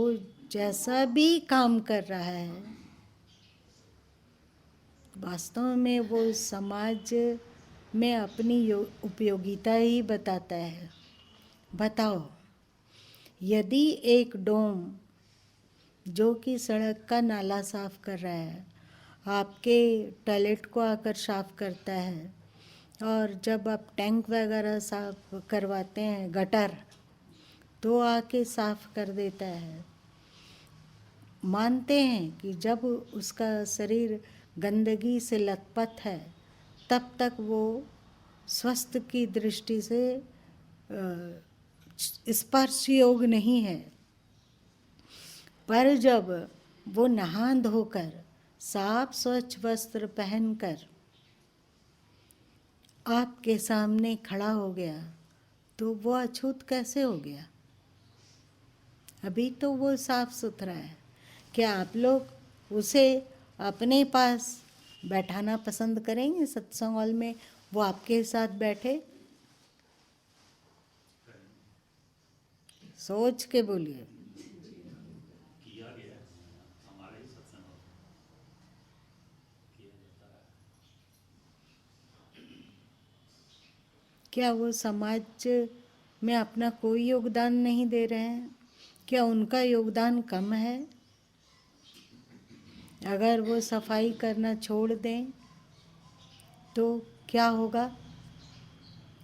Speaker 1: जैसा भी काम कर रहा है वास्तव में वो समाज में अपनी उपयोगिता ही बताता है। बताओ, यदि एक डोम जो कि सड़क का नाला साफ कर रहा है आपके टॉयलेट को आकर साफ करता है, और जब आप टैंक वगैरह साफ करवाते हैं, गटर, तो आके साफ कर देता है। मानते हैं कि जब उसका शरीर गंदगी से लथपथ है तब तक वो स्वस्थ की दृष्टि से स्पर्श योग नहीं है, पर जब वो नहा धोकर साफ स्वच्छ वस्त्र पहनकर आपके सामने खड़ा हो गया तो वो अछूत कैसे हो गया? अभी तो वो साफ सुथरा है। क्या आप लोग उसे अपने पास बैठाना पसंद करेंगे? सत्संग हॉल में वो आपके साथ बैठे? सोच के बोलिए।
Speaker 2: किया गया है, हमारे ही सत्संग में किया जाता है।
Speaker 1: क्या वो समाज में अपना कोई योगदान नहीं दे रहे हैं? क्या उनका योगदान कम है? अगर वो सफाई करना छोड़ दें तो क्या होगा?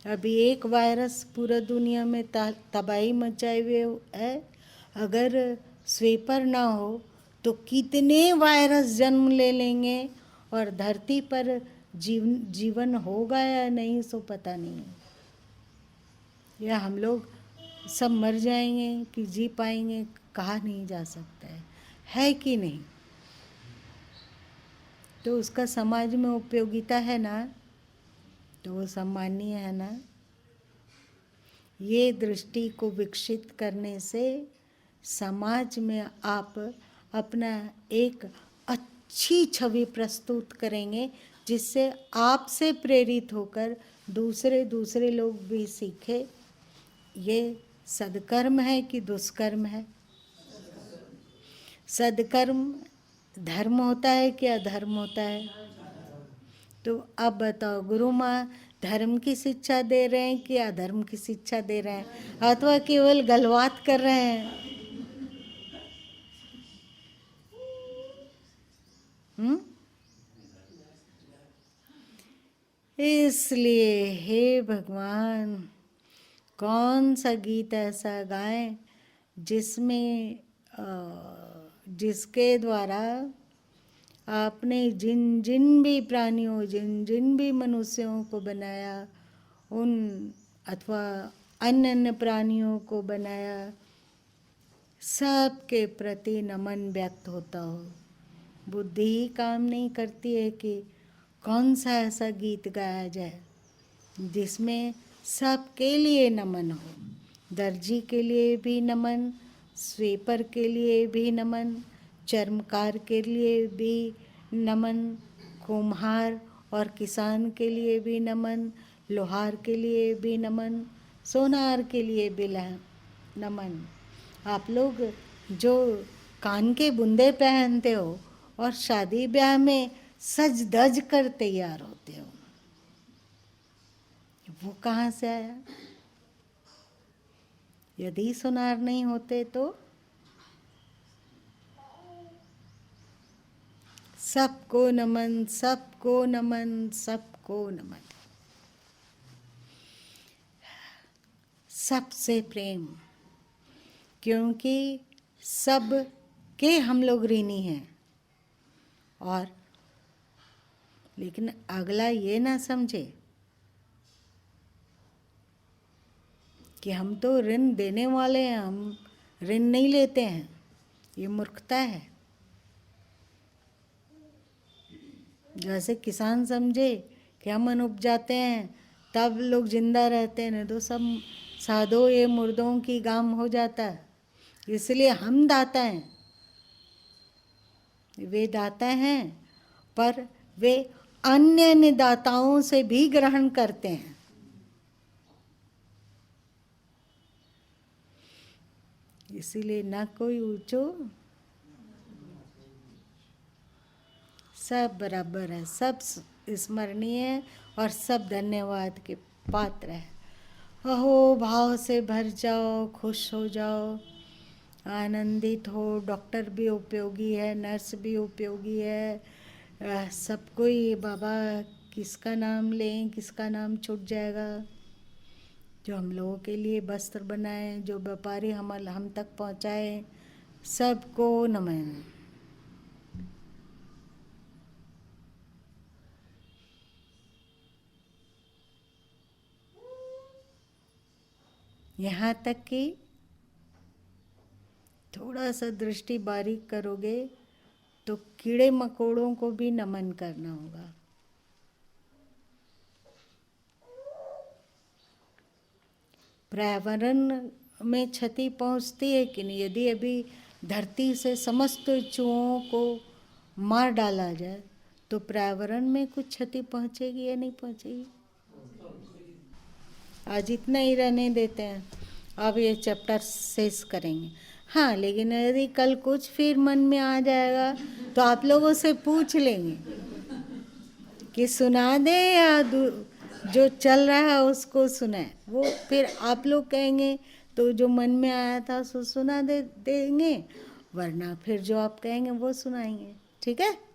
Speaker 1: अभी एक वायरस पूरा दुनिया में तबाही मचाए हुए है। अगर स्वीपर ना हो तो कितने वायरस जन्म ले लेंगे और धरती पर जीवन होगा या नहीं सो पता नहीं है। या हम लोग सब मर जाएंगे कि जी पाएंगे, कहा नहीं जा सकता है कि नहीं? तो उसका समाज में उपयोगिता है ना, तो वो सम्मानीय है ना। ये दृष्टि को विकसित करने से समाज में आप अपना एक अच्छी छवि प्रस्तुत करेंगे, जिससे आपसे प्रेरित होकर दूसरे लोग भी सीखे। ये सदकर्म है कि दुष्कर्म है? सदकर्म धर्म होता है कि अधर्म होता है? तो अब बताओ, गुरु माँ धर्म की शिक्षा दे रहे हैं कि अधर्म की शिक्षा दे रहे हैं, अथवा केवल गलबात कर रहे हैं? इसलिए हे भगवान, कौन सा गीत ऐसा गाएं जिसमें जिसके द्वारा आपने जिन जिन भी प्राणियों, जिन जिन भी मनुष्यों को बनाया, उन अथवा अन्य अन्य प्राणियों को बनाया, सबके प्रति नमन व्यक्त होता हो। बुद्धि ही काम नहीं करती है कि कौन सा ऐसा गीत गाया जाए जिसमें सबके लिए नमन हो। दर्जी के लिए भी नमन, स्वीपर के लिए भी नमन, चर्मकार के लिए भी नमन, कुम्हार और किसान के लिए भी नमन, लोहार के लिए भी नमन, सोनार के लिए भी नमन। आप लोग जो कान के बुंदे पहनते हो और शादी ब्याह में सज धज कर तैयार होते हो, वो कहाँ से आया? यदि सोनार नहीं होते तो सबको नमन, सबको नमन, सबको नमन। सबसे प्रेम, क्योंकि सब के हम लोग ऋणी हैं। और लेकिन अगला ये ना समझे कि हम तो ऋण देने वाले हैं, हम ऋण नहीं लेते हैं। ये मूर्खता है। जैसे किसान समझे कि हम अन्न उपजाते हैं तब लोग जिंदा रहते हैं, नहीं तो सब साधो ये मुर्दों की गाम हो जाता है। इसलिए हम दाता हैं, वे दाता हैं, पर वे अन्य दाताओं से भी ग्रहण करते हैं। इसीलिए ना कोई ऊंचो, सब बराबर है, सब स्मरणीय है और सब धन्यवाद के पात्र है। अहो भाव से भर जाओ, खुश हो जाओ, आनंदित हो। डॉक्टर भी उपयोगी है, नर्स भी उपयोगी है, सबको ही। बाबा किसका नाम लें, किसका नाम छूट जाएगा? जो हम लोगों के लिए वस्त्र बनाए, जो व्यापारी हम तक पहुंचाए, सबको नमन। यहाँ तक कि थोड़ा सा दृष्टि बारीक करोगे तो कीड़े मकोड़ों को भी नमन करना होगा। पर्यावरण में क्षति पहुंचती है कि नहीं? यदि अभी धरती से समस्त चूहों को मार डाला जाए तो पर्यावरण में कुछ क्षति पहुंचेगी या नहीं पहुंचेगी? आज इतना ही रहने देते हैं, अब ये चैप्टर शेष करेंगे। हाँ, लेकिन यदि कल कुछ फिर मन में आ जाएगा तो आप लोगों से पूछ लेंगे कि सुना दे या जो चल रहा है उसको सुनाए। वो फिर आप लोग कहेंगे तो जो मन में आया था सो सुना देंगे, वरना फिर जो आप कहेंगे वो सुनाएंगे। ठीक है?